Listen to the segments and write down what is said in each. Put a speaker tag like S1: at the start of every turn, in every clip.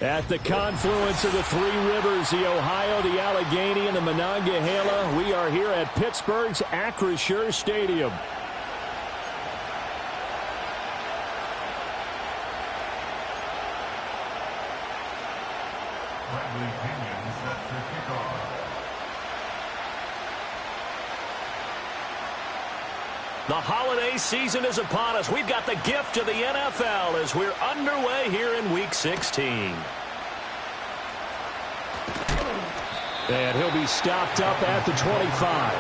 S1: At the confluence of the three rivers, the Ohio, the Allegheny, and the Monongahela, we are here at Pittsburgh's Acrisure Stadium. The holiday season is upon us. We've got the gift of the NFL as we're underway here in Week 16. And he'll be stopped up at the 25.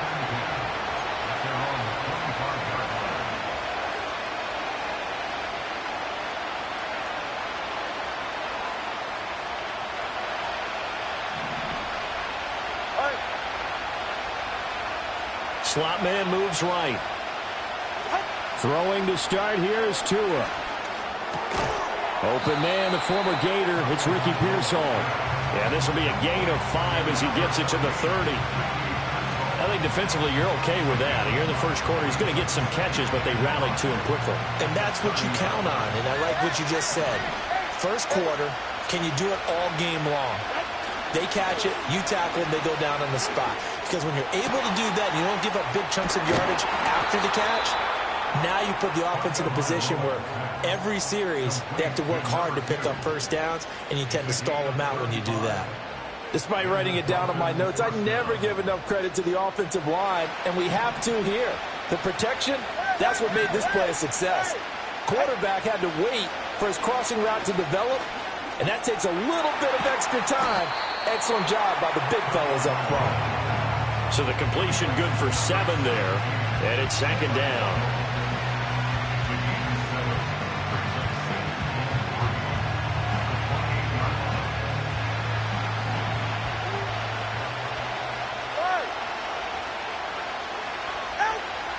S1: Slot man moves right. Throwing to start here is Tua. Open man, the former Gator. It's Ricky Pearsall. Yeah, this will be a gain of 5 as he gets it to the 30. I think defensively you're okay with that. Here in the first quarter, he's going to get some catches, but they rallied to him quickly.
S2: And that's what you count on, and I like what you just said. First quarter, can you do it all game long? They catch it, you tackle them, they go down on the spot. Because when you're able to do that, and you don't give up big chunks of yardage after the catch, now you put the offense in a position where every series they have to work hard to pick up first downs, and you tend to stall them out when you do that.
S3: Despite writing it down on my notes, I never give enough credit to the offensive line, and we have to here. The protection, that's what made this play a success. Quarterback had to wait for his crossing route to develop, and that takes a little bit of extra time. Excellent job by the big fellas up front.
S1: So the completion good for 7 there, and it's second down.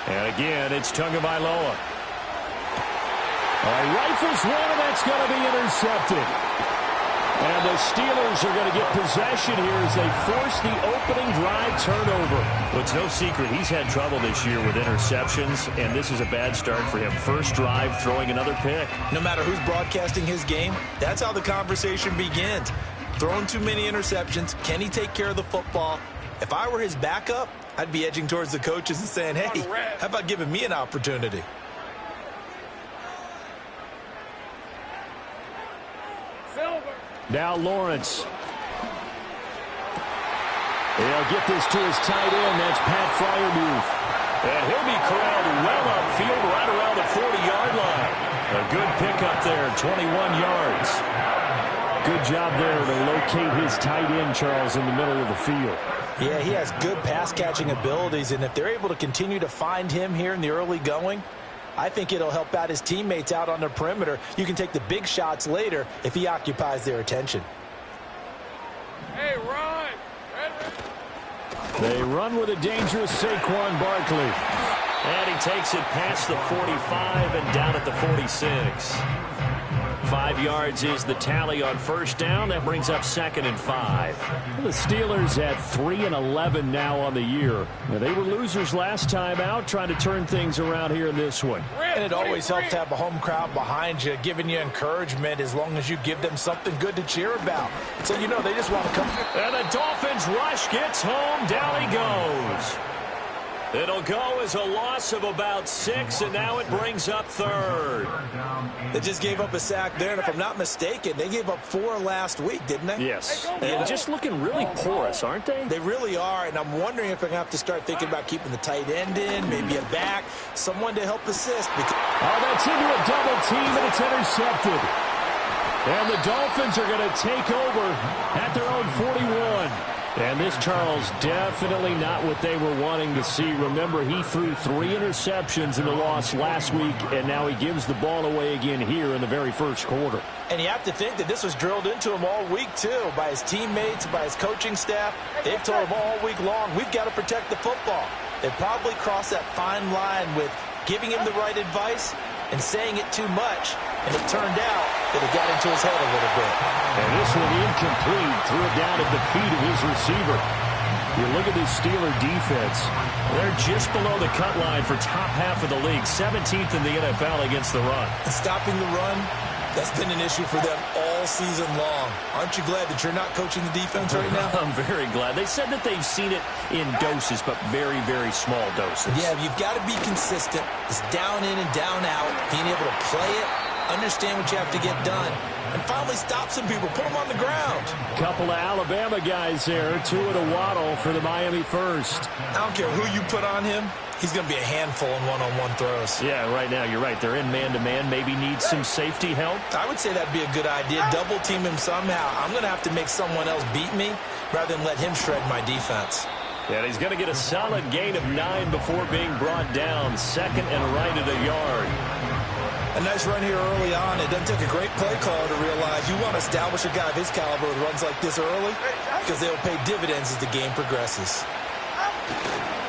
S1: And again, it's Tagovailoa. Rifles one, and that's going to be intercepted. And the Steelers are going to get possession here as they force the opening drive turnover. Well, it's no secret he's had trouble this year with interceptions, and this is a bad start for him. First drive, throwing another pick.
S2: No matter who's broadcasting his game, that's how the conversation begins. Throwing too many interceptions, can he take care of the football? If I were his backup, I'd be edging towards the coaches and saying, hey, how about giving me an opportunity?
S1: Now Lawrence. He'll get this to his tight end. That's Pat Freiermuth. And he'll be corralled well upfield right around the 40-yard line. A good pickup there, 21 yards. Good job there to locate his tight end, Charles, in the middle of the field.
S2: Yeah, he has good pass-catching abilities, and if they're able to continue to find him here in the early going, I think it'll help out his teammates out on the perimeter. You can take the big shots later if he occupies their attention.
S4: Hey, run!
S1: They run with a dangerous Saquon Barkley. And he takes it past the 45 and down at the 46. 5 yards is the tally on first down. That brings up 2nd and 5. The Steelers at 3-11 now on the year. Now, they were losers last time out, trying to turn things around here in this one.
S2: And it always helps to have a home crowd behind you, giving you encouragement as long as you give them something good to cheer about. So, you know, they just want to come.
S1: And the Dolphins rush gets home. Down he goes. It'll go as a loss of about 6, and now it brings up 3rd.
S2: They just gave up a sack there, and if I'm not mistaken, they gave up 4 last week, didn't they?
S1: Yes. And just looking really porous, aren't they?
S2: They really are, and I'm wondering if they're going to have to start thinking about keeping the tight end in, maybe a back, someone to help assist.
S1: Oh, that's into a double team, and it's intercepted. And the Dolphins are going to take over at their own 41. And this, Charles, definitely not what they were wanting to see. Remember, he threw 3 interceptions in the loss last week, and now he gives the ball away again here in the very first quarter.
S2: And you have to think that this was drilled into him all week, too, by his teammates, by his coaching staff. They've told him all week long, we've got to protect the football. They probably crossed that fine line with giving him the right advice and saying it too much, and it turned out that it got into his head a little bit.
S1: And this one incomplete, threw it down at the feet of his receiver. You look at this Steeler defense. They're just below the cut line for top half of the league, 17th in the NFL against the run.
S2: And stopping the run, that's been an issue for them all season long. Aren't you glad that you're not coaching the defense right now?
S1: I'm very glad. They said that they've seen it in doses, but very, very small doses.
S2: Yeah, you've got to be consistent. It's down in and down out, being able to play it, understand what you have to get done, and finally stop some people, put them on the ground.
S1: Couple of Alabama guys there, two at a Waddle for the Miami first.
S2: I don't care who you put on him. He's going to be a handful in one-on-one throws.
S1: Yeah, right now, you're right. They're in man-to-man. Maybe need some safety help.
S2: I would say that'd be a good idea. Double team him somehow. I'm going to have to make someone else beat me rather than let him shred my defense.
S1: And he's going to get a solid gain of 9 before being brought down. Second and right at a yard.
S2: A nice run here early on. It doesn't take a great play caller to realize you want to establish a guy of his caliber with runs like this early because they'll pay dividends as the game progresses.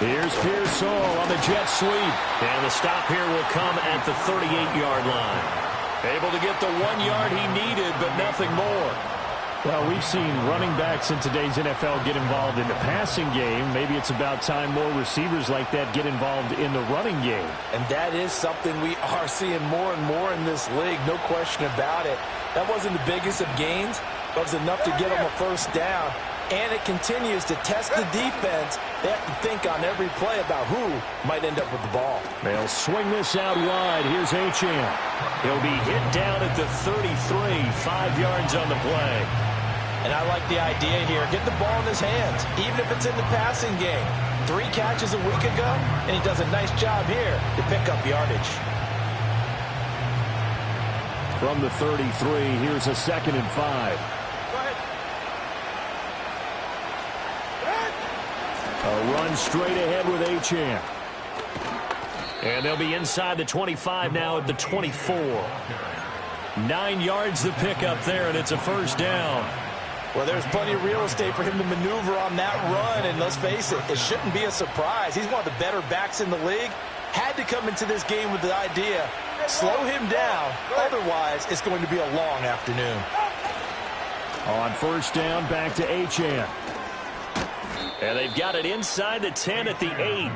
S1: Here's Pearsall on the jet sweep. And the stop here will come at the 38-yard line. Able to get the 1 yard he needed, but nothing more. Well, we've seen running backs in today's NFL get involved in the passing game. Maybe it's about time more receivers like that get involved in the running game.
S3: And that is something we are seeing more and more in this league, no question about it. That wasn't the biggest of gains, but it was enough to get them a first down. And it continues to test the defense. They have to think on every play about who might end up with the ball.
S1: They'll swing this out wide. Here's Achane. He'll be hit down at the 33, 5 yards on the play.
S3: And I like the idea here. Get the ball in his hands, even if it's in the passing game. 3 catches a week ago, and he does a nice job here to pick up yardage.
S1: From the 33, here's a 2nd and 5. A run straight ahead with Achane. And they'll be inside the 25 now at the 24. 9 yards to pick up there, and it's a first down.
S3: Well, there's plenty of real estate for him to maneuver on that run, and let's face it, it shouldn't be a surprise. He's one of the better backs in the league. Had to come into this game with the idea, slow him down, otherwise it's going to be a long afternoon.
S1: On first down, back to Achane. And they've got it inside the 10 at the 8.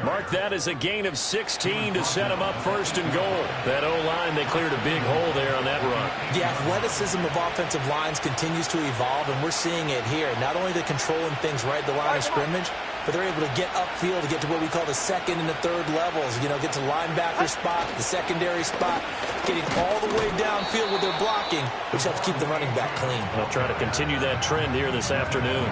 S1: Mark that as a gain of 16 to set them up first and goal. That O-line, they cleared a big hole there on that run.
S2: The athleticism of offensive lines continues to evolve, and we're seeing it here. Not only the controlling things right at the line of scrimmage, but they're able to get upfield to get to what we call the 2nd and the 3rd levels. You know, get to linebacker spot, the secondary spot, getting all the way downfield with their blocking, which helps keep the running back clean.
S1: They'll try to continue that trend here this afternoon.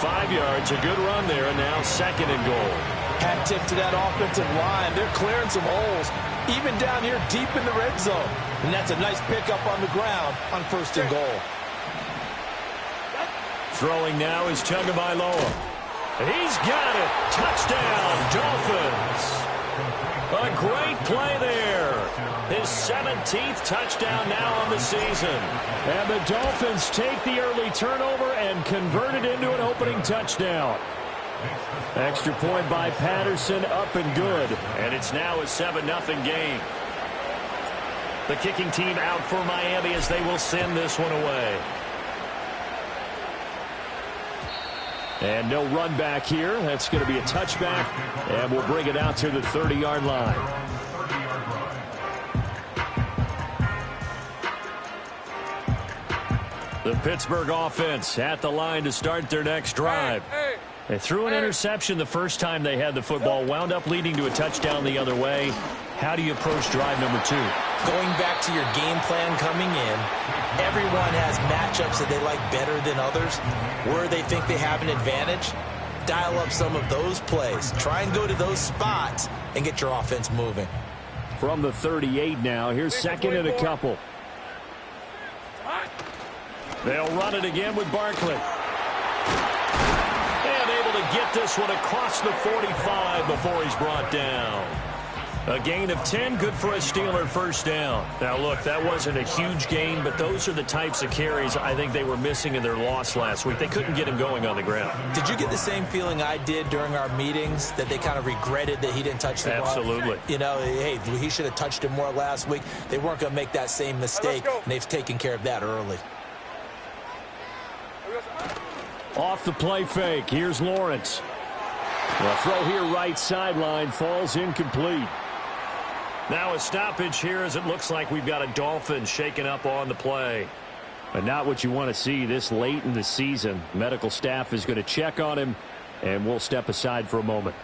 S1: 5 yards, a good run there, and now 2nd and goal.
S3: Hat tip to that offensive line. They're clearing some holes, even down here deep in the red zone. And that's a nice pickup on the ground on 1st and goal.
S1: Throwing now is Tagovailoa. He's got it. Touchdown, Dolphins. A great play there. His 17th touchdown now on the season. And the Dolphins take the early turnover and convert it into an opening touchdown. Extra point by Patterson, up and good. And it's now a 7-0 game. The kicking team out for Miami as they will send this one away. And no run back here. That's going to be a touchback. And we'll bring it out to the 30-yard line. The Pittsburgh offense at the line to start their next drive. They threw an interception the first time they had the football, wound up leading to a touchdown the other way. How do you approach drive number 2?
S2: Going back to your game plan coming in, everyone has matchups that they like better than others. Where they think they have an advantage, dial up some of those plays. Try and go to those spots and get your offense moving.
S1: From the 38 now, here's 2nd and a couple. They'll run it again with Barkley. And able to get this one across the 45 before he's brought down. A gain of 10, good for a Steeler first down. Now, look, that wasn't a huge gain, but those are the types of carries I think they were missing in their loss last week. They couldn't get him going on the ground.
S2: Did you get the same feeling I did during our meetings, that they kind of regretted that he didn't touch the ball?
S1: Absolutely.
S2: You know, hey, he should have touched him more last week. They weren't going to make that same mistake, and they've taken care of that early.
S1: Off the play fake, here's Lawrence. The throw here right sideline falls incomplete. Now a stoppage here as it looks like we've got a Dolphin shaken up on the play. But not what you want to see this late in the season. Medical staff is going to check on him, and we'll step aside for a moment.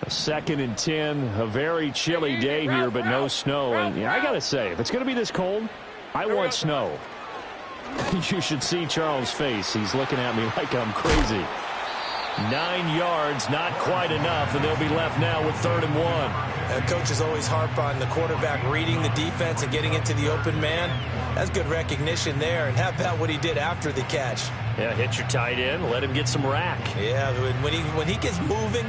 S1: A 2nd and 10, a very chilly day here, but no snow. And yeah, I got to say, if it's going to be this cold, I want snow. You should see Charles' face. He's looking at me like I'm crazy. 9 yards, not quite enough, and they'll be left now with 3rd and 1.
S2: Coaches always harp on the quarterback reading the defense and getting into the open man. That's good recognition there. And how about what he did after the catch?
S1: Yeah, hit your tight end, let him get some rack.
S2: Yeah, when he gets moving,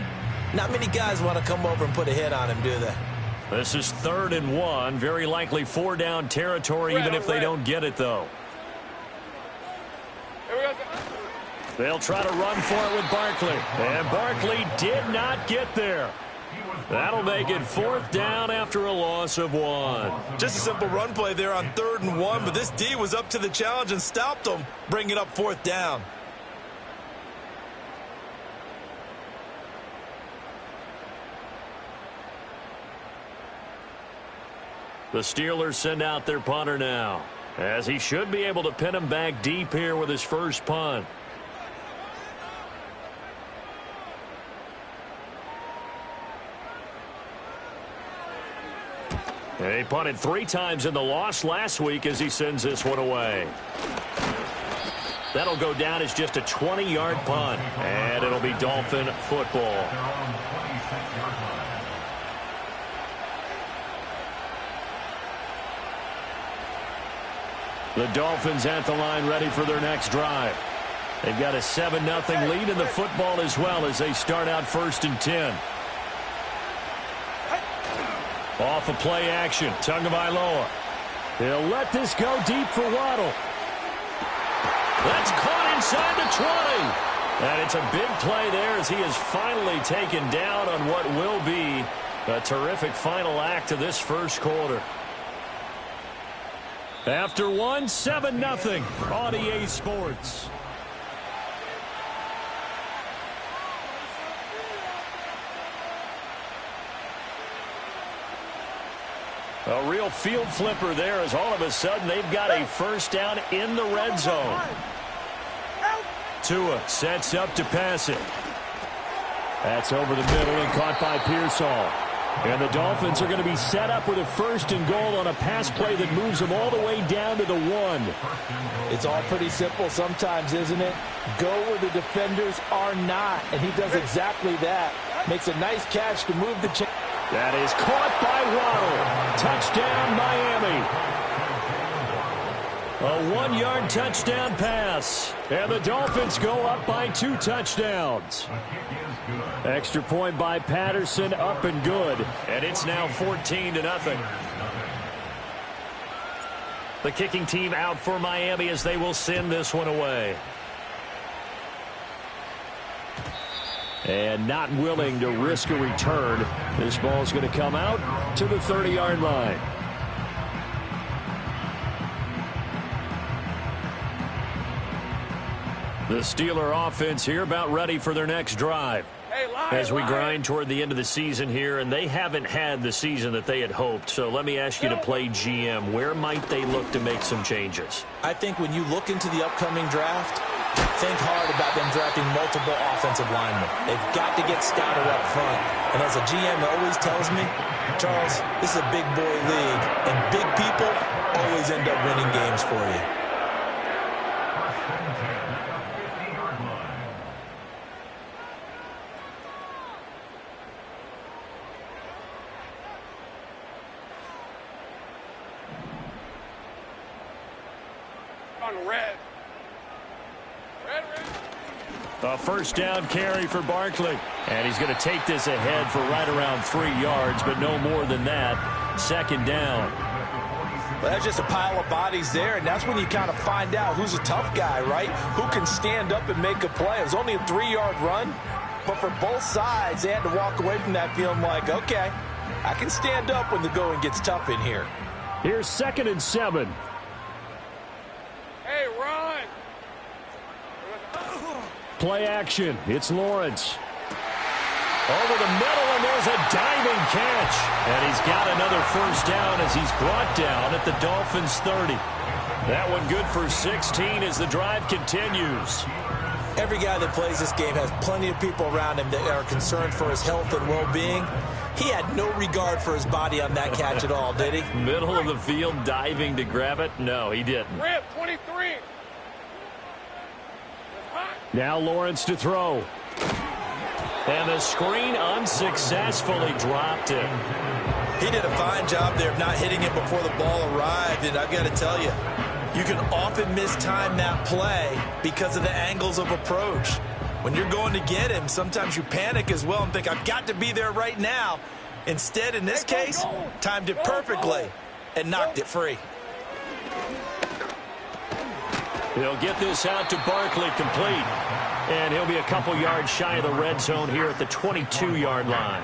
S2: not many guys want to come over and put a hit on him, do they?
S1: This is 3rd and 1. Very likely 4-down territory, even if they don't get it, though. They'll try to run for it with Barkley. And Barkley did not get there. That'll make it 4th down after a loss of 1.
S2: Just a simple run play there on 3rd and 1, but this D was up to the challenge and stopped them, bringing up 4th down.
S1: The Steelers send out their punter now, as he should be able to pin him back deep here with his first punt. And he punted 3 times in the loss last week as he sends this one away. That'll go down as just a 20-yard punt, and it'll be Dolphin football. The Dolphins at the line ready for their next drive. They've got a 7-0 lead in the football as well as they start out 1st and 10. Off a play action, Tagovailoa. He'll let this go deep for Waddle. That's caught inside the 20. And it's a big play there as he is finally taken down on what will be a terrific final act of this first quarter. After 1, 7-0 on EA Sports. A real field flipper there as all of a sudden they've got a 1st down in the red zone. Tua sets up to pass it. That's over the middle and caught by Pearsall. And the Dolphins are going to be set up with a 1st and goal on a pass play that moves them all the way down to the 1.
S3: It's all pretty simple sometimes, isn't it? Go where the defenders are not, and he does exactly that. Makes a nice catch to move the chain.
S1: That is caught by Waddle. Touchdown, Miami. A 1-yard touchdown pass. And the Dolphins go up by 2 touchdowns. Extra point by Patterson, up and good. And it's now 14-0. The kicking team out for Miami as they will send this one away. And not willing to risk a return. This ball is going to come out to the 30-yard line. The Steeler offense here about ready for their next drive. As we grind toward the end of the season here, and they haven't had the season that they had hoped. So let me ask you to play GM. Where might they look to make some changes?
S2: I think when you look into the upcoming draft, think hard about them drafting multiple offensive linemen. They've got to get scouted up front. And as a GM always tells me, Charles, this is a big boy league, and big people always end up winning games for you.
S1: A 1st down carry for Barkley. And he's going to take this ahead for right around 3 yards, but no more than that. 2nd down.
S3: Well, that's just a pile of bodies there, and that's when you kind of find out who's a tough guy, right? Who can stand up and make a play. It was only a 3-yard run, but for both sides, they had to walk away from that feeling like, okay, I can stand up when the going gets tough in here.
S1: Here's 2nd and 7.
S4: Hey, run!
S1: Play action. It's Lawrence. Over the middle, and there's a diving catch. And he's got another first down as he's brought down at the Dolphins' 30. That one good for 16 as the drive continues.
S2: Every guy that plays this game has plenty of people around him that are concerned for his health and well-being. He had no regard for his body on that catch at all, did he?
S1: Middle of the field diving to grab it? No, he didn't.
S4: Rip, 23.
S1: Now Lawrence to throw. And the screen unsuccessfully dropped it.
S2: He did a fine job there of not hitting it before the ball arrived, and I've got to tell you, you can often mistime that play because of the angles of approach. When you're going to get him, sometimes you panic as well and think, I've got to be there right now. Instead, in this case, timed it perfectly and knocked it free.
S1: He'll get this out to Barkley, complete. And he'll be a couple yards shy of the red zone here at the 22-yard line.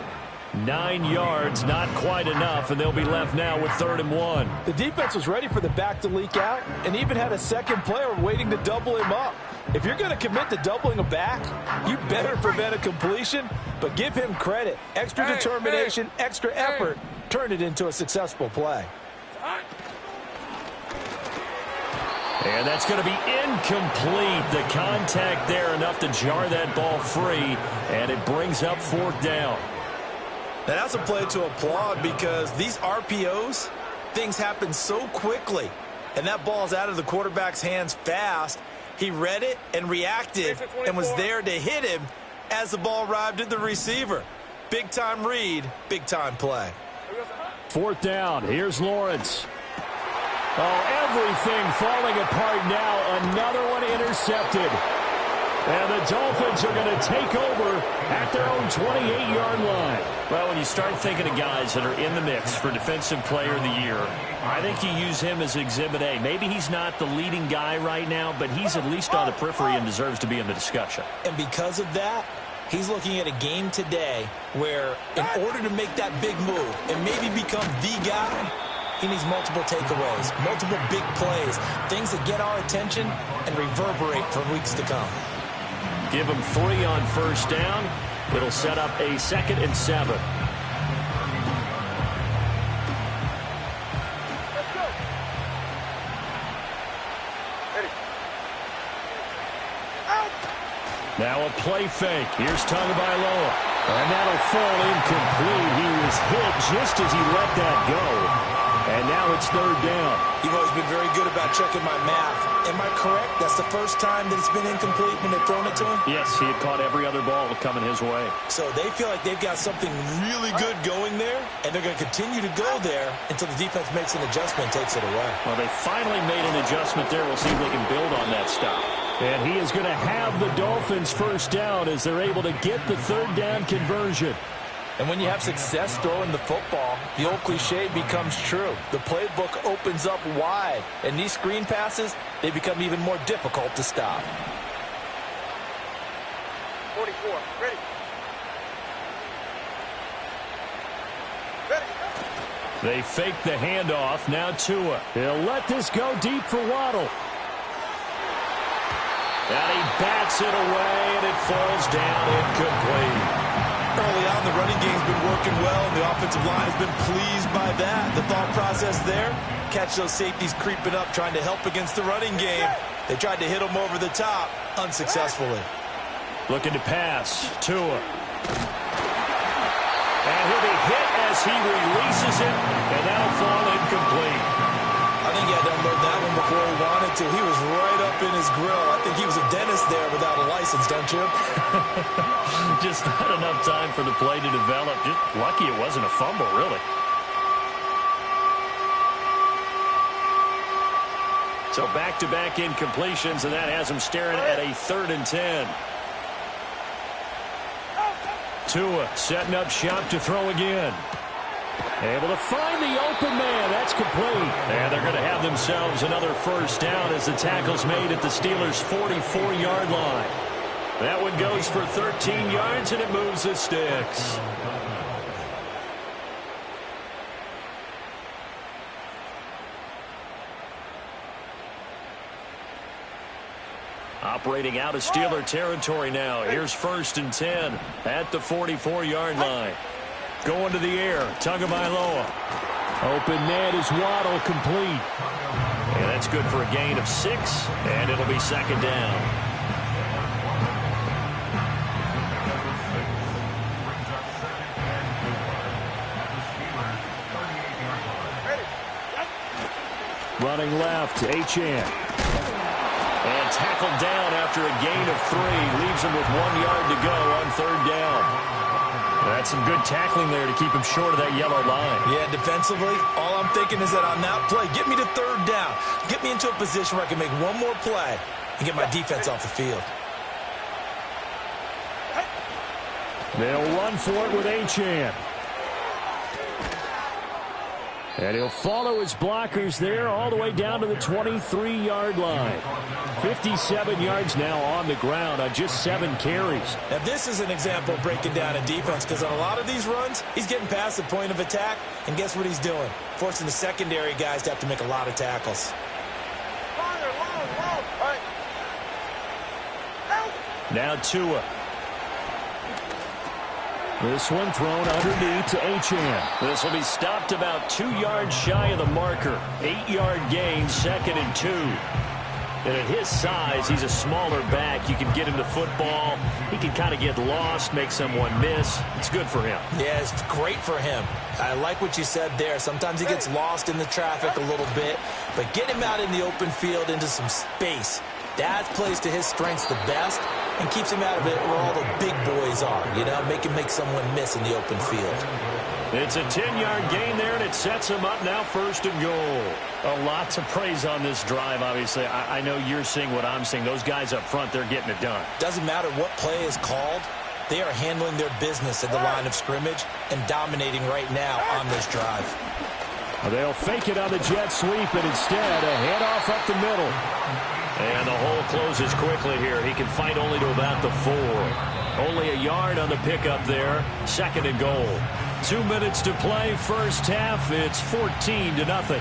S1: 9 yards, not quite enough, and they'll be left now with 3rd and 1.
S3: The defense was ready for the back to leak out and even had a second player waiting to double him up. If you're going to commit to doubling a back, you better prevent a completion, but give him credit. Extra determination, extra effort, turn it into a successful play.
S1: And that's going to be incomplete. The contact there enough to jar that ball free, and it brings up 4th down.
S2: Now, that's a play to applaud because these RPOs, things happen so quickly, and that ball's out of the quarterback's hands fast. He read it and reacted and was there to hit him as the ball arrived at the receiver. Big-time read, big-time play.
S1: 4th down. Here's Lawrence. Oh, everything falling apart now. Another one intercepted. And the Dolphins are going to take over at their own 28-yard line. Well, when you start thinking of guys that are in the mix for Defensive Player of the Year, I think you use him as Exhibit A. Maybe he's not the leading guy right now, but he's at least on the periphery and deserves to be in the discussion.
S2: And because of that, he's looking at a game today where in order to make that big move and maybe become the guy, he needs multiple takeaways, multiple big plays, things that get our attention and reverberate for weeks to come.
S1: Give him 3 on first down. It'll set up a 2nd and 7. Now a play fake. Here's Tagovailoa. And that'll fall incomplete. He was hit just as he let that go. And now it's 3rd down.
S2: You've always been very good about checking my math. Am I correct? That's the first time that it's been incomplete when they've thrown it to him?
S1: Yes, he had caught every other ball coming his way.
S2: So they feel like they've got something really good going there, and they're going to continue to go there until the defense makes an adjustment and takes it away.
S1: Well, they finally made an adjustment there. We'll see if they can build on that stop. And he is going to have the Dolphins first down as they're able to get the 3rd down conversion.
S3: And when you have success throwing the football, the old cliche becomes true. The playbook opens up wide, and these screen passes, they become even more difficult to stop.
S4: 44, ready.
S1: They fake the handoff. Now Tua. He'll let this go deep for Waddle. And he bats it away, and it falls down incomplete.
S2: Early on, the running game's been working well, and the offensive line has been pleased by that. The thought process there, catch those safeties creeping up, trying to help against the running game. They tried to hit them over the top, unsuccessfully.
S1: Looking to pass. Tua. And he'll be hit as he releases it, and that'll fall incomplete.
S2: I think he had to unload that one before he wanted to. He was right up in his grill. I think he was a dentist there without a license, don't you?
S1: Just not enough time for the play to develop. Just lucky it wasn't a fumble, really. So back-to-back incompletions, and that has him staring at a 3rd and 10. Tua setting up shop to throw again. Able to find the open man. That's complete. And they're going to have themselves another first down as the tackle's made at the Steelers' 44-yard line. That one goes for 13 yards, and it moves the sticks. Operating out of Steeler territory now. Here's 1st and 10 at the 44-yard line. Going to the air. Tagovailoa. Open man is Waddle, complete. And that's good for a gain of 6, and it'll be 2nd down. Running left, Achane. And tackled down after a gain of 3. Leaves him with 1 yard to go on 3rd down. That's some good tackling there to keep him short of that yellow line.
S2: Yeah, defensively, all I'm thinking is that on that play, get me to 3rd down. Get me into a position where I can make one more play and get my defense off the field.
S1: They'll run for it with Achane. And he'll follow his blockers there all the way down to the 23-yard line. 57 yards now on the ground on just 7 carries.
S2: Now, this is an example of breaking down a defense, because on a lot of these runs, he's getting past the point of attack, and guess what he's doing? Forcing the secondary guys to have to make a lot of tackles.
S1: Now Tua. This one thrown underneath to Achane. This will be stopped about 2 yards shy of the marker. 8-yard gain, 2nd and 2. And at his size, he's a smaller back. You can get him the football. He can kind of get lost, make someone miss. It's good for him.
S2: Yeah, it's great for him. I like what you said there. Sometimes he gets lost in the traffic a little bit, but get him out in the open field into some space. That plays to his strengths the best and keeps him out of it where all the big boys are, you know, make someone miss in the open field.
S1: It's a 10-yard gain there, and it sets him up now 1st and goal. A lot to praise on this drive, obviously. I know you're seeing what I'm seeing. Those guys up front, they're getting it done.
S2: Doesn't matter what play is called. They are handling their business at the line of scrimmage and dominating right now on this drive.
S1: They'll fake it on the jet sweep, and instead a handoff up the middle. And the hole closes quickly here. He can fight only to about the 4. Only a yard on the pickup there. 2nd and goal. 2 minutes to play. First half. It's 14-0.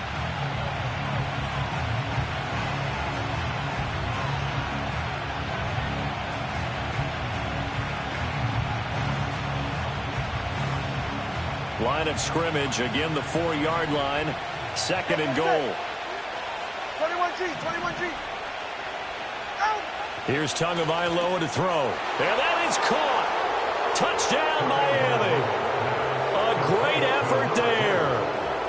S1: Line of scrimmage. Again, the 4-yard line. 2nd and goal.
S4: 21G, 21G.
S1: Here's Tagovailoa to throw. And that is caught. Touchdown, Miami. A great effort there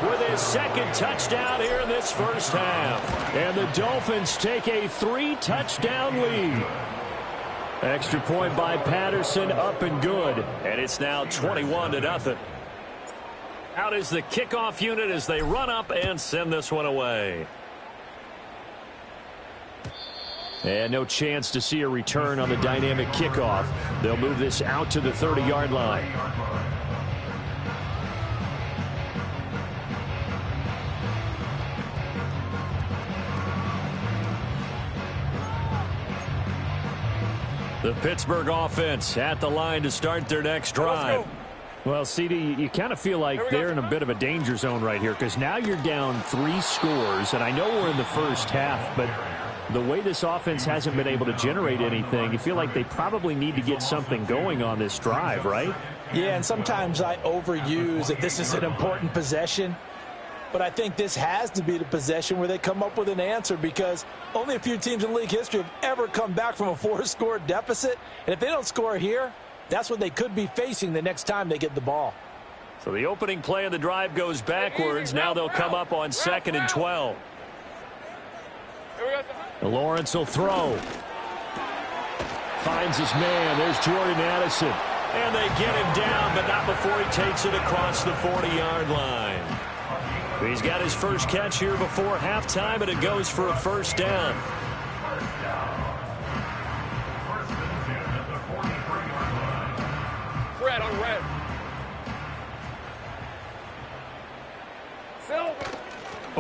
S1: with his 2nd touchdown here in this first half. And the Dolphins take a 3-touchdown lead. Extra point by Patterson, up and good. And it's now 21-0. Out is the kickoff unit as they run up and send this one away. And no chance to see a return on the dynamic kickoff. They'll move this out to the 30-yard line. The Pittsburgh offense at the line to start their next drive. Well, CD, you kind of feel like they're in a bit of a danger zone right here, because now you're down 3 scores, and I know we're in the first half, but the way this offense hasn't been able to generate anything, you feel like they probably need to get something going on this drive, right?
S3: Yeah, and sometimes I overuse that this is an important possession, but I think this has to be the possession where they come up with an answer, because only a few teams in league history have ever come back from a 4-score deficit, and if they don't score here, that's what they could be facing the next time they get the ball.
S1: So the opening play of the drive goes backwards. Now they'll come up on 2nd and 12. Lawrence will throw. Finds his man. There's Jordan Addison. And they get him down, but not before he takes it across the 40-yard line. He's got his first catch here before halftime, and it goes for a 1st down.
S4: Red on red.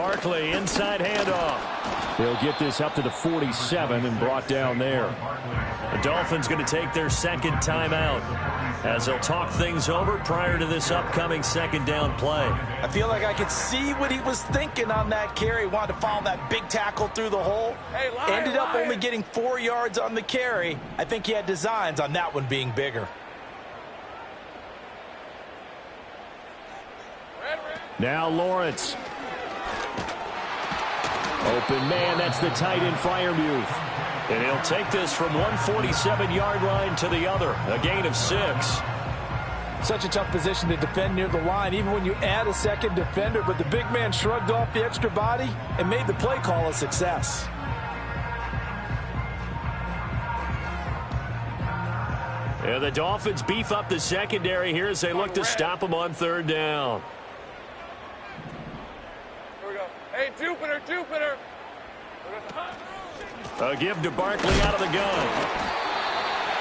S1: Barkley, inside handoff. He'll get this up to the 47 and brought down there. The Dolphins going to take their second timeout as they'll talk things over prior to this upcoming second down play.
S3: I feel like I could see what he was thinking on that carry. He wanted to follow that big tackle through the hole.
S4: Hey,
S3: Ended up only getting 4 yards on the carry. I think he had designs on that one being bigger.
S1: Now Lawrence. Open man, that's the tight end Freiermuth. And he'll take this from one 47-yard line to the other, a gain of 6.
S3: Such a tough position to defend near the line, even when you add a second defender, but the big man shrugged off the extra body and made the play call a success.
S1: And the Dolphins beef up the secondary here as they look to stop him on third down.
S4: Here we go. Hey, Jupiter.
S1: A give to Barkley out of the gun.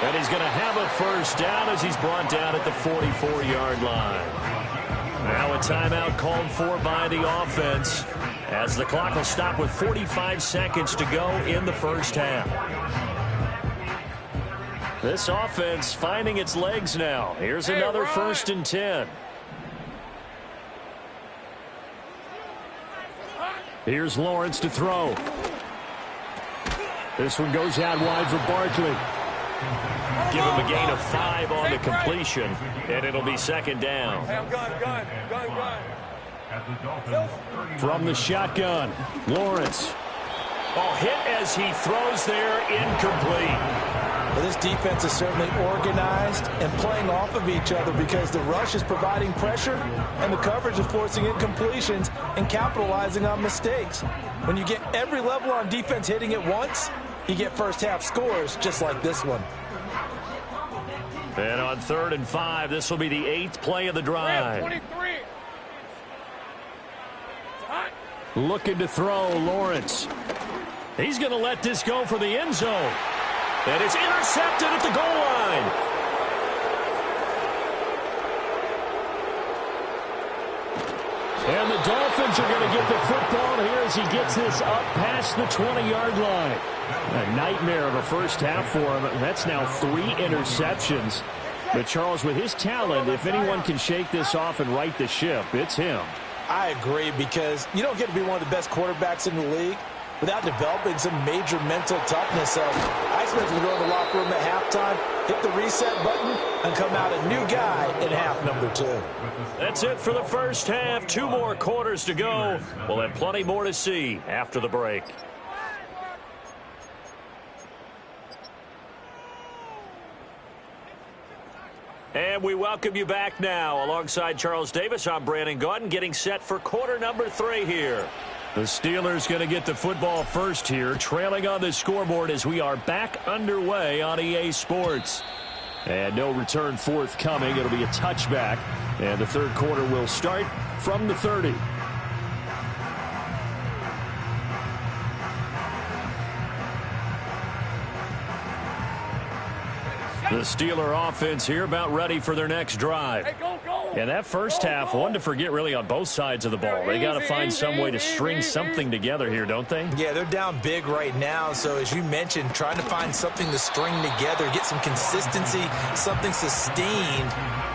S1: And he's going to have a first down as he's brought down at the 44-yard line. Now a timeout called for by the offense as the clock will stop with 45 seconds to go in the first half. This offense finding its legs now. Here's another 1st and 10. Here's Lawrence to throw. This one goes out wide for Barkley. Give him a gain of 5 on the completion, and it'll be second down.
S4: Hey, I'm gun.
S1: From the shotgun, Lawrence. Oh, hit as he throws there, incomplete.
S3: Well, this defense is certainly organized and playing off of each other because the rush is providing pressure and the coverage is forcing incompletions and capitalizing on mistakes. When you get every level on defense hitting at once, you get first half scores just like this one.
S1: And on 3rd and 5, this will be the 8th play of the drive.
S4: 23.
S1: Looking to throw, Lawrence. He's going to let this go for the end zone. And it's intercepted at the goal line. And the Dolphins are going to get the football here as he gets this up past the 20-yard line. A nightmare of a first half for him. That's now 3 interceptions. But Charles, with his talent, if anyone can shake this off and right the ship, it's him.
S3: I agree, because you don't get to be one of the best quarterbacks in the league without developing some major mental toughness. So I expect him to go to the locker room at halftime, hit the reset button, and come out a new guy in half number 2.
S1: That's it for the first half. 2 more quarters to go. We'll have plenty more to see after the break. And we welcome you back now. Alongside Charles Davis, I'm Brandon Gaudin, getting set for quarter number 3 here. The Steelers going to get the football first here, trailing on the scoreboard as we are back underway on EA Sports. And no return forthcoming. It'll be a touchback. And the third quarter will start from the 30. The Steeler offense here about ready for their next drive.
S4: Hey, go.
S1: And that first half, one to forget really on both sides of the ball. They got to find some way to string something together here, don't they?
S2: Yeah, they're down big right now. So as you mentioned, trying to find something to string together, get some consistency, something sustained,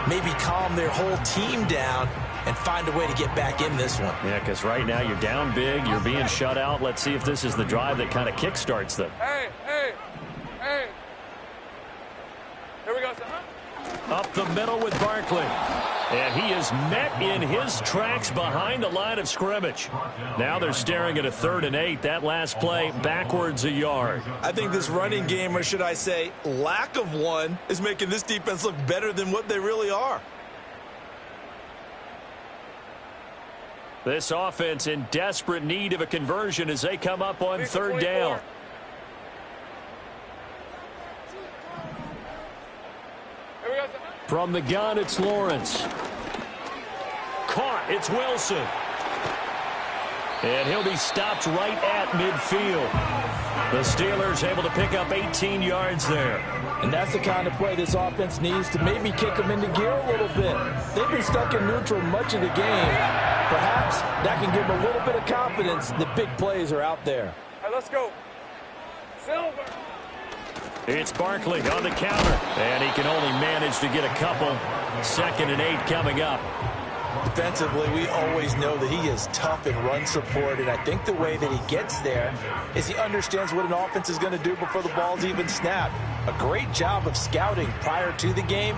S2: maybe calm their whole team down and find a way to get back in this one.
S1: Yeah, because right now you're down big, you're being shut out. Let's see if this is the drive that kind of kickstarts them.
S4: Hey. Here we go, son.
S1: Up the middle with Barkley. And he is met in his tracks behind the line of scrimmage. Now they're staring at a 3rd and 8. That last play backwards a yard.
S3: I think this running game, or should I say lack of one, is making this defense look better than what they really are.
S1: This offense in desperate need of a conversion as they come up on 3rd down. From the gun, it's Lawrence. Caught, it's Wilson. And he'll be stopped right at midfield. The Steelers able to pick up 18 yards there.
S3: And that's the kind of play this offense needs to maybe kick them into gear a little bit. They've been stuck in neutral much of the game. Perhaps that can give him a little bit of confidence that big plays are out there.
S4: All right, let's go. Silver.
S1: It's Barkley on the counter, and he can only manage to get a couple. 2nd and 8 coming up.
S2: Defensively, we always know that he is tough in run support, and I think the way that he gets there is he understands what an offense is going to do before the ball's even snapped. A great job of scouting prior to the game,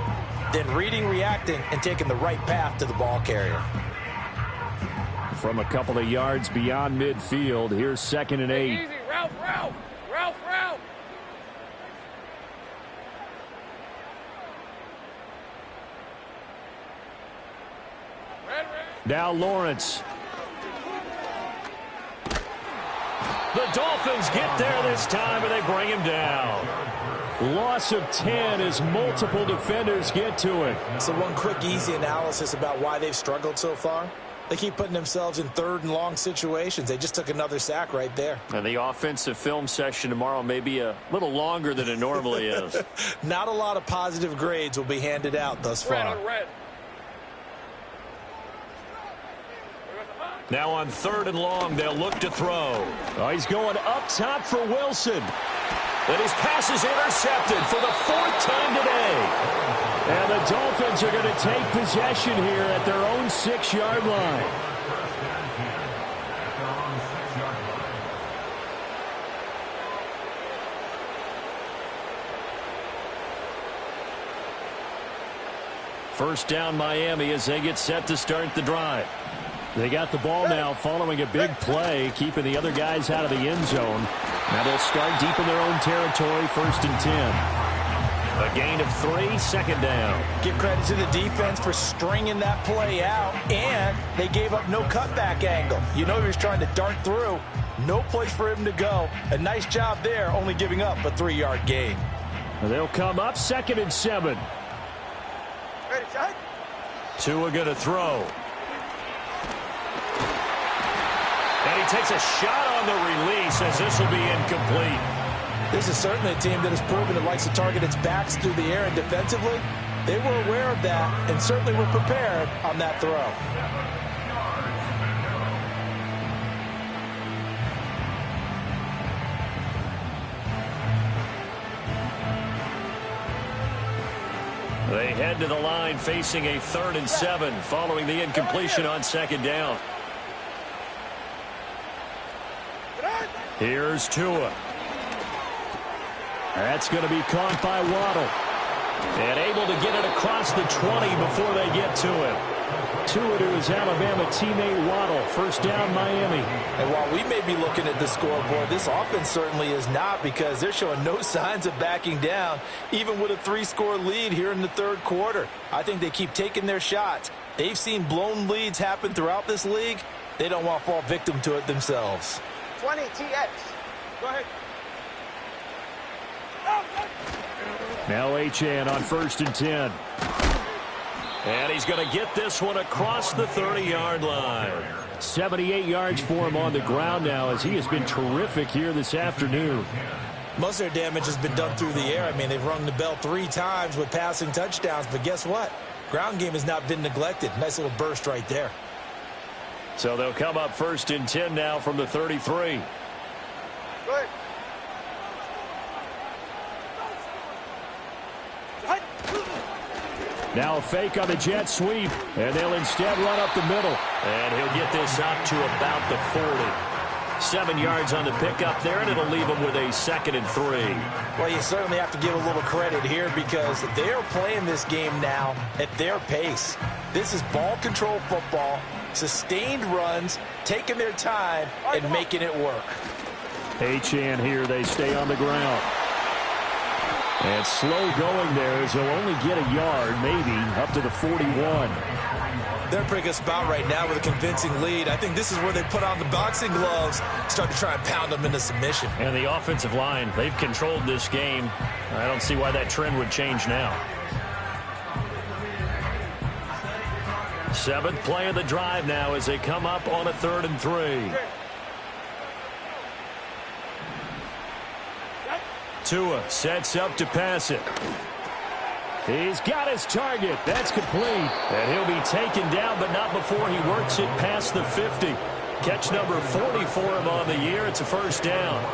S2: then reading, reacting, and taking the right path to the ball carrier.
S1: From a couple of yards beyond midfield, here's 2nd and 8.
S4: Easy, Ralph, Ralph. Ralph, Ralph. Red, red.
S1: Now Lawrence. The Dolphins get there this time, and they bring him down. Loss of 10 as multiple defenders get to it.
S2: So one quick, easy analysis about why they've struggled so far. They keep putting themselves in 3rd and long situations. They just took another sack right there.
S1: And the offensive film session tomorrow may be a little longer than it normally is.
S2: Not a lot of positive grades will be handed out thus far.
S4: Red on red.
S1: Now on 3rd and long, they'll look to throw. Oh, he's going up top for Wilson. And his pass is intercepted for the 4th time today. And the Dolphins are going to take possession here at their own 6-yard line. First down Miami as they get set to start the drive. They got the ball now following a big play, keeping the other guys out of the end zone. Now they'll start deep in their own territory, 1st and 10. A gain of 3, 2nd down.
S2: Give credit to the defense for stringing that play out, and they gave up no cutback angle. You know he was trying to dart through. No place for him to go. A nice job there, only giving up a 3-yard gain.
S1: They'll come up 2nd and 7.
S4: Ready, shot.
S1: Tua going to throw. And he takes a shot on the release as this will be incomplete.
S2: This is certainly a team that has proven it likes to target its backs through the air, and defensively, they were aware of that and certainly were prepared on that throw.
S1: They head to the line facing a 3rd and 7 following the incompletion on 2nd down. Here's Tua. That's going to be caught by Waddle. And able to get it across the 20 before they get to it. Tua to his Alabama teammate Waddle. 1st down Miami.
S2: And while we may be looking at the scoreboard, this offense certainly is not, because they're showing no signs of backing down, even with a 3-score lead here in the 3rd quarter. I think they keep taking their shots. They've seen blown leads happen throughout this league. They don't want to fall victim to it themselves.
S4: 20 TX. Go ahead.
S1: Now Achane on 1st and 10. And he's going to get this one across the 30-yard line. 78 yards for him on the ground now, as he has been terrific here this afternoon.
S2: Most of their damage has been done through the air. I mean, they've rung the bell 3 times with passing touchdowns, but guess what? Ground game has not been neglected. Nice little burst right there.
S1: So they'll come up 1st and 10 now from the 33.
S4: Good.
S1: Now a fake on the jet sweep, and they'll instead run up the middle. And he'll get this out to about the 40. 7 yards on the pickup there, and it'll leave him with a 2nd and 3.
S2: Well, you certainly have to give a little credit here, because they're playing this game now at their pace. This is ball control football, sustained runs, taking their time, and making it work.
S1: Achane here, they stay on the ground. And slow going there, as he'll only get a yard, maybe, up to the 41.
S2: They're in a pretty good spot right now with a convincing lead. I think this is where they put on the boxing gloves, start to try and pound them into submission.
S1: And the offensive line, they've controlled this game. I don't see why that trend would change now. 7th play of the drive now as they come up on a 3rd and 3. Tua sets up to pass it. He's got his target. That's complete. And he'll be taken down, but not before he works it past the 50. Catch number 40 for him on the year. It's a first down.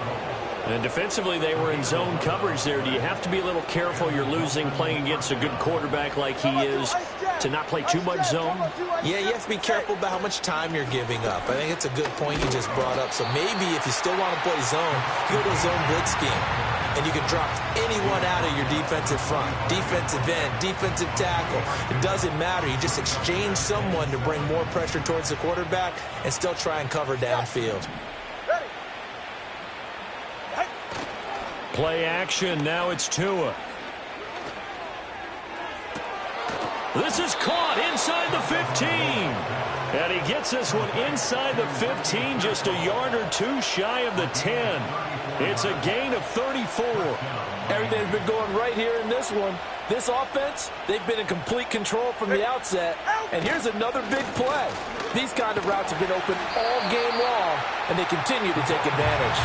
S1: And defensively, they were in zone coverage there. Do you have to be a little careful? You're losing playing against a good quarterback like he is to not play too much zone?
S2: Yeah, you have to be careful about how much time you're giving up. I think it's a good point you just brought up. So maybe if you still want to play zone, you go to a zone blitz scheme. And you can drop anyone out of your defensive front. Defensive end, defensive tackle. It doesn't matter. You just exchange someone to bring more pressure towards the quarterback and still try and cover downfield.
S1: Play action. Now it's Tua. This is caught inside the 15. And he gets this one inside the 15, just a yard or two shy of the 10. It's a gain of 34.
S3: Everything's been going right here in this one. This offense, they've been in complete control from the outset. And here's another big play. These kind of routes have been open all game long, and they continue to take advantage.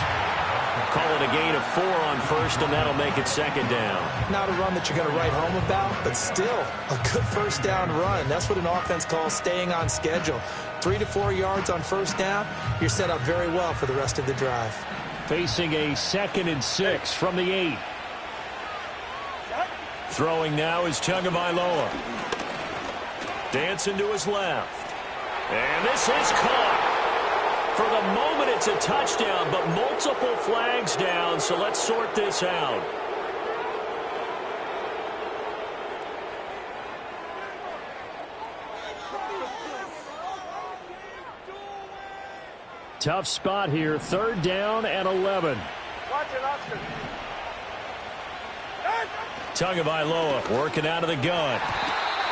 S1: Call it a gain of 4 on first, and that'll make it second down.
S2: Not a run that you're going to write home about, but still a good first down run. That's what an offense calls staying on schedule. 3 to 4 yards on first down, you're set up very well for the rest of the drive.
S1: Facing a 2nd and 6 from the 8. Throwing now is Tagovailoa. Dancing to his left. And this is caught. For the moment, it's a touchdown, but multiple flags down, so let's sort this out. Tough spot here, 3rd down and 11.
S4: Watch it, Oscar.
S1: Tagovailoa working out of the gun.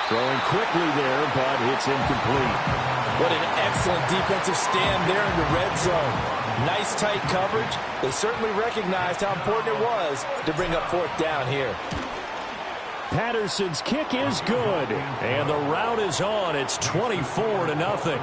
S1: Throwing quickly there, but it's incomplete.
S3: What an excellent defensive stand there in the red zone. Nice tight coverage. They certainly recognized how important it was to bring up 4th down here.
S1: Patterson's kick is good, and the route is on. It's 24-0.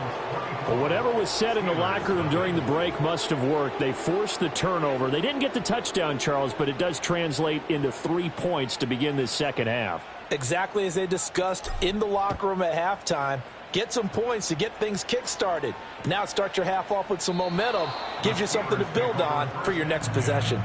S1: Well, whatever was said in the locker room during the break must have worked. They forced the turnover. They didn't get the touchdown, Charles, but it does translate into 3 points to begin this second half.
S3: Exactly as they discussed in the locker room at halftime. Get some points to get things kick-started. Now start your half off with some momentum. Gives you something to build on for your next possession.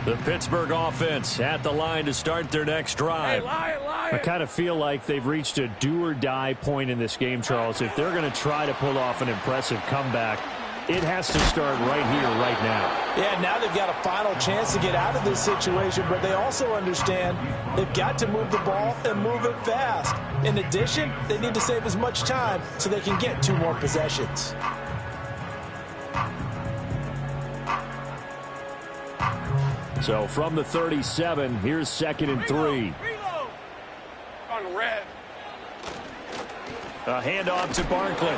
S1: The Pittsburgh offense at the line to start their next drive. I kind of feel like they've reached a do-or-die point in this game, Charles. If they're going to try to pull off an impressive comeback, it has to start right here, right now.
S3: Yeah, now they've got a final chance to get out of this situation, but they also understand they've got to move the ball and move it fast. In addition, they need to save as much time so they can get 2 more possessions.
S1: So from the 37, here's 2nd and 3.
S4: On red.
S1: A handoff to Barkley.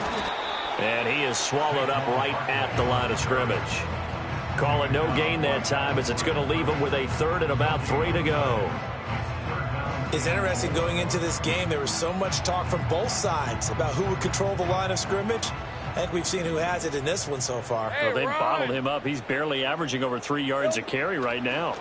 S1: And he is swallowed up right at the line of scrimmage. Call it no gain that time as it's going to leave him with a 3rd and about 3 to go.
S2: It's interesting going into this game. There was so much talk from both sides about who would control the line of scrimmage. I think we've seen who has it in this one so far.
S1: Well, they've bottled him up. He's barely averaging over 3 yards a carry right now.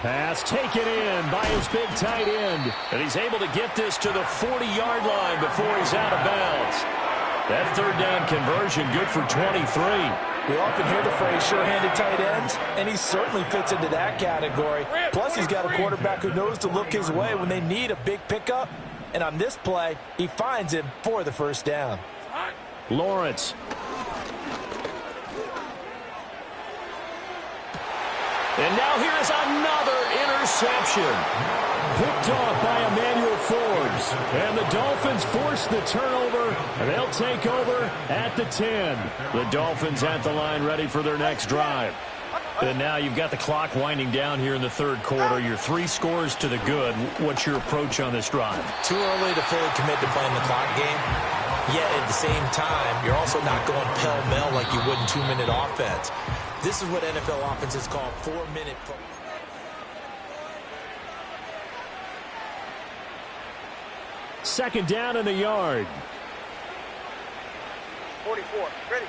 S1: Pass taken in by his big tight end. And he's able to get this to the 40-yard line before he's out of bounds. That 3rd down conversion good for 23.
S3: We often hear the phrase sure-handed tight ends, and he certainly fits into that category. Plus, he's got a quarterback who knows to look his way when they need a big pickup. And on this play, he finds him for the 1st down.
S1: Lawrence. And now here is another interception. Picked off by Emmanuel Forbes. And the Dolphins force the turnover. And they'll take over at the 10. The Dolphins at the line ready for their next drive. And now you've got the clock winding down here in the 3rd quarter. You're 3 scores to the good. What's your approach on this drive?
S2: Too early to fully commit to playing the clock game. Yet at the same time, you're also not going pell-mell like you would in 2-minute offense. This is what NFL offenses call 4-minute.
S1: Second down and a yard.
S4: 44. Ready.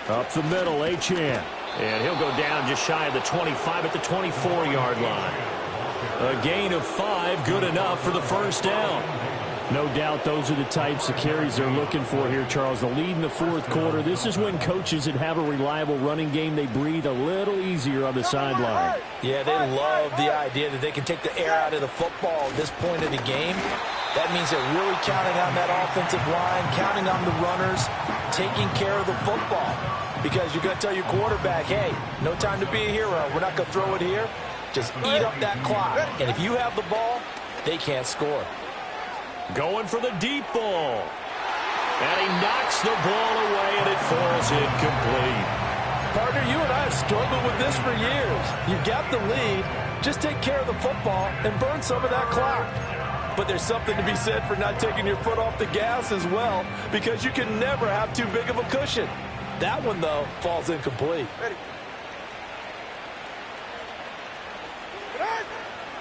S1: Up the middle, Achane. And he'll go down just shy of the 25 at the 24-yard line. A gain of 5, good enough for the first down. No doubt those are the types of carries they're looking for here, Charles. The lead in the fourth quarter. This is when coaches that have a reliable running game, they breathe a little easier on the sideline.
S2: Yeah, they love the idea that they can take the air out of the football at this point of the game. That means they're really counting on that offensive line, counting on the runners, taking care of the football. Because you're going to tell your quarterback, hey, no time to be a hero. We're not going to throw it here. Just eat up that clock. And if you have the ball, they can't score.
S1: Going for the deep ball. And he knocks the ball away, and it falls incomplete.
S3: Partner, you and I have struggled with this for years. You've got the lead. Just take care of the football and burn some of that clock. But there's something to be said for not taking your foot off the gas as well, because you can never have too big of a cushion. That one, though, falls incomplete.
S4: Ready.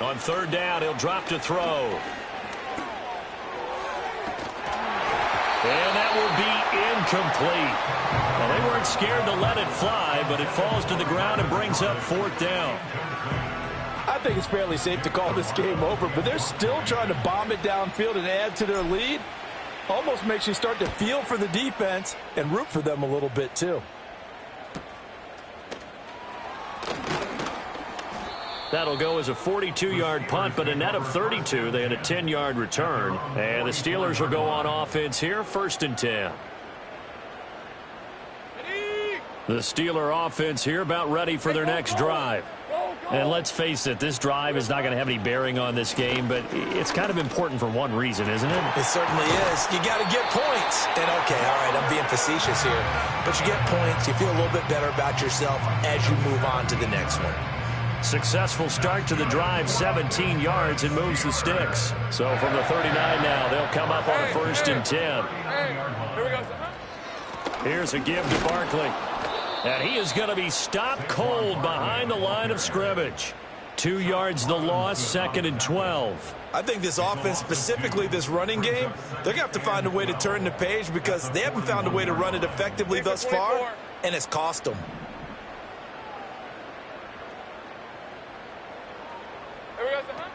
S1: On third down, he'll drop to throw. And that will be incomplete. Well, they weren't scared to let it fly, but it falls to the ground and brings up fourth down.
S3: I think it's fairly safe to call this game over, but they're still trying to bomb it downfield and add to their lead. Almost makes you start to feel for the defense and root for them a little bit, too.
S1: That'll go as a 42-yard punt, but a net of 32. They had a 10-yard return. And the Steelers will go on offense here, 1st and 10. The Steeler offense here about ready for their next drive. And let's face it, this drive is not going to have any bearing on this game, but it's kind of important for one reason, isn't it?
S2: It certainly is. You got to get points. And, okay, all right, I'm being facetious here. But you get points, you feel a little bit better about yourself as you move on to the next one.
S1: Successful start to the drive, 17 yards, and moves the sticks. So from the 39 now, they'll come up on a 1st and 10.
S4: Here we go.
S1: Here's a give to Barkley. And he is going to be stopped cold behind the line of scrimmage. 2 yards the loss, 2nd and 12.
S2: I think this offense, specifically this running game, they're going to have to find a way to turn the page because they haven't found a way to run it effectively thus far, and it's cost them.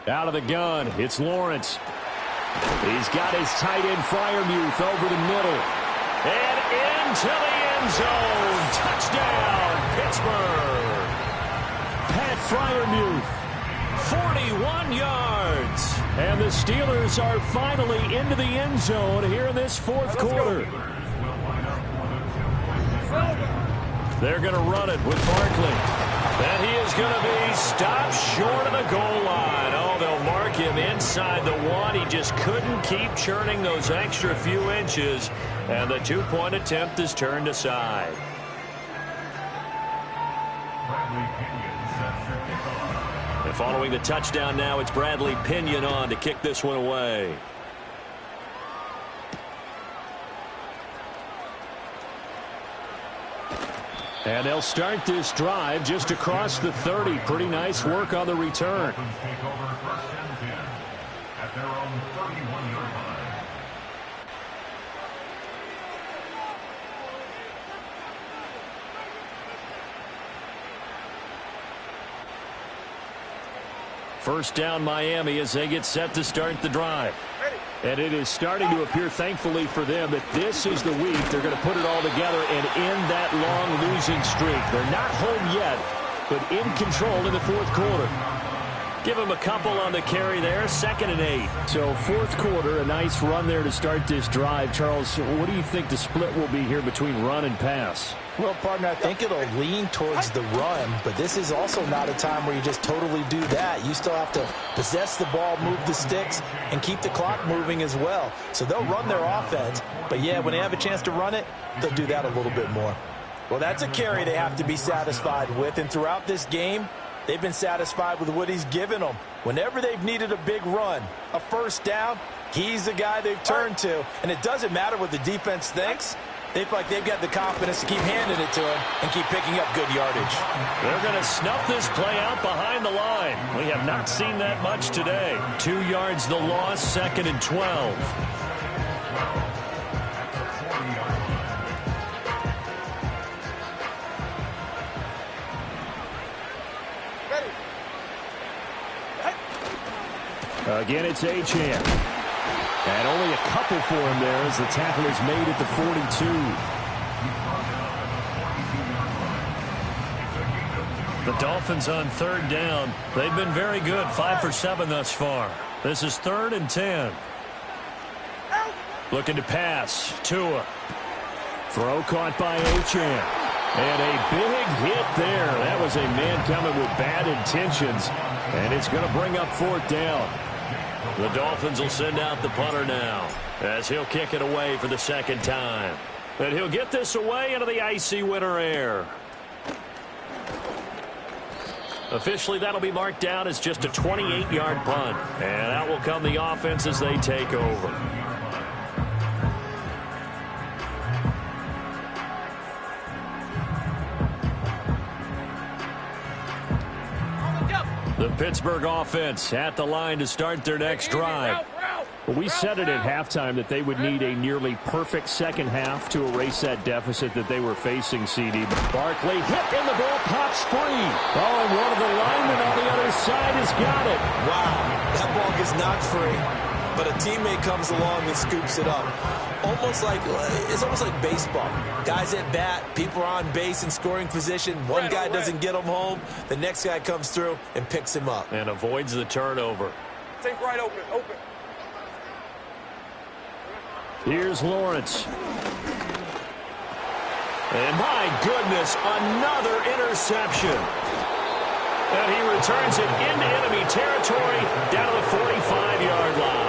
S1: Out of the gun, it's Lawrence. He's got his tight end Freiermuth over the middle. And into the end zone. Touchdown, Pittsburgh. Pat Freiermuth, 41 yards. And the Steelers are finally into the end zone here in this fourth quarter. They're going to run it with Barkley. And he is going to be stopped short of the goal line. Oh, they'll mark him inside the 1. He just couldn't keep churning those extra few inches. And the 2-point attempt is turned aside. And following the touchdown now, it's Bradley Pinion on to kick this one away. And they'll start this drive just across the 30. Pretty nice work on the return. First down Miami as they get set to start the drive. And it is starting to appear, thankfully for them, that this is the week they're going to put it all together and end that long losing streak. They're not home yet, but in control in the fourth quarter. Give them a couple on the carry there, 2nd and 8. So fourth quarter, a nice run there to start this drive. Charles, what do you think the split will be here between run and pass?
S2: Well, partner, I think it'll lean towards the run, but this is also not a time where you just totally do that. You still have to possess the ball, move the sticks, and keep the clock moving as well. So they'll run their offense, but yeah, when they have a chance to run it, they'll do that a little bit more. Well, that's a carry they have to be satisfied with, and throughout this game, they've been satisfied with what he's given them. Whenever they've needed a big run, a first down, he's the guy they've turned to, and it doesn't matter what the defense thinks.
S3: They feel like they've got the confidence to keep handing it to him and keep picking up good yardage.
S1: They're going to snuff this play out behind the line. We have not seen that much today. 2 yards the loss, 2nd and 12. Again, it's Achane. And only a couple for him there as the tackle is made at the 42. The Dolphins on 3rd down. They've been very good, 5 for 7 thus far. This is 3rd and 10. Looking to pass. Tua. Throw caught by Achane. And a big hit there. That was a man coming with bad intentions. And it's going to bring up 4th down. The Dolphins will send out the punter now as he'll kick it away for the 2nd time. And he'll get this away into the icy winter air. Officially, that'll be marked down as just a 28-yard punt. And out will come the offense as they take over. The Pittsburgh offense at the line to start their next drive. Well, we said it at halftime that they would need a nearly perfect second half to erase that deficit that they were facing, CD. Barkley hit and the ball pops free. Oh, and one of the linemen on the other side has got it.
S2: Wow, that ball gets knocked free, but a teammate comes along and scoops it up. It's almost like baseball. Guys at bat, people are on base in scoring position. One guy doesn't get him home. The next guy comes through and picks him up.
S1: And avoids the turnover.
S4: Take right open.
S1: Here's Lawrence. And my goodness, another interception. And he returns it into enemy territory down to the 45-yard line.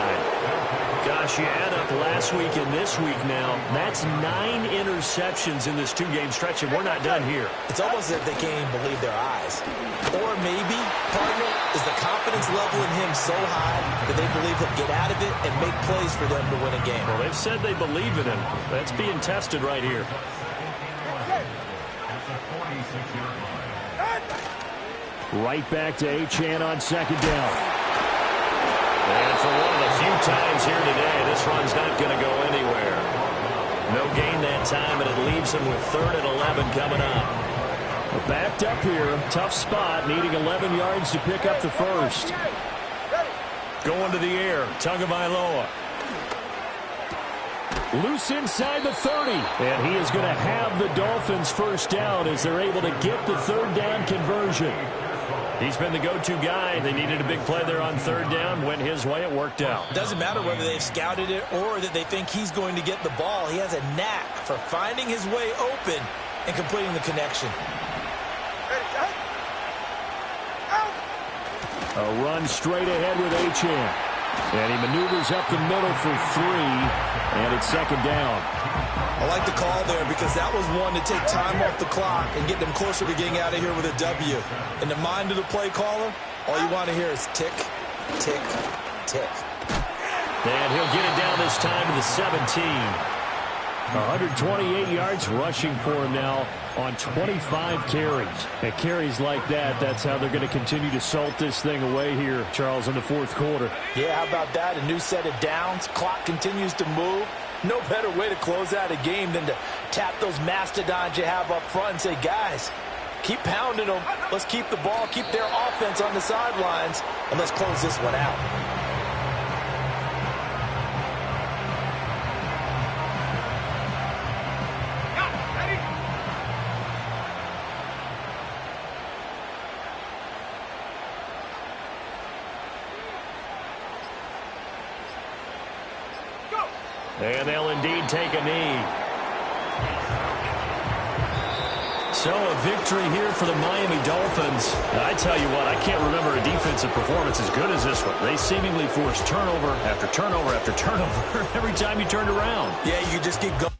S1: Gosh, you add up last week and this week now. That's 9 interceptions in this 2-game stretch, and we're not done here.
S2: It's almost as if they can't even believe their eyes. Or maybe, partner, is the confidence level in him so high that they believe he'll get out of it and make plays for them to win a game.
S1: Well, they've said they believe in him. That's being tested right here. Right back to Achane on 2nd down. And for one of the few times here today, this run's not going to go anywhere. No gain that time, and it leaves him with 3rd and 11 coming up. Backed up here, tough spot, needing 11 yards to pick up the first. Going to the air, Tagovailoa. Loose inside the 30, and he is going to have the Dolphins first down as they're able to get the 3rd down conversion. He's been the go-to guy. They needed a big play there on 3rd down. Went his way. It worked out.
S2: Doesn't matter whether they've scouted it or that they think he's going to get the ball. He has a knack for finding his way open and completing the connection.
S1: A run straight ahead with Achane. And he maneuvers up the middle for 3. And it's 2nd down.
S2: I like the call there because that was one to take time off the clock and get them closer to getting out of here with a W. In the mind of the play caller, all you want to hear is tick, tick, tick.
S1: And he'll get it down this time to the 17. 128 yards rushing for him now on 25 carries. And carries like that, that's how they're going to continue to salt this thing away here, Charles, in the 4th quarter.
S3: Yeah, how about that? A new set of downs. Clock continues to move. No better way to close out a game than to tap those mastodons you have up front and say, guys, keep pounding them. Let's keep the ball, keep their offense on the sidelines, and let's close this one out.
S1: And they'll indeed take a knee. So a victory here for the Miami Dolphins. I tell you what, I can't remember a defensive performance as good as this one. They seemingly forced turnover after turnover after turnover every time you turned around.
S2: Yeah, you just keep going.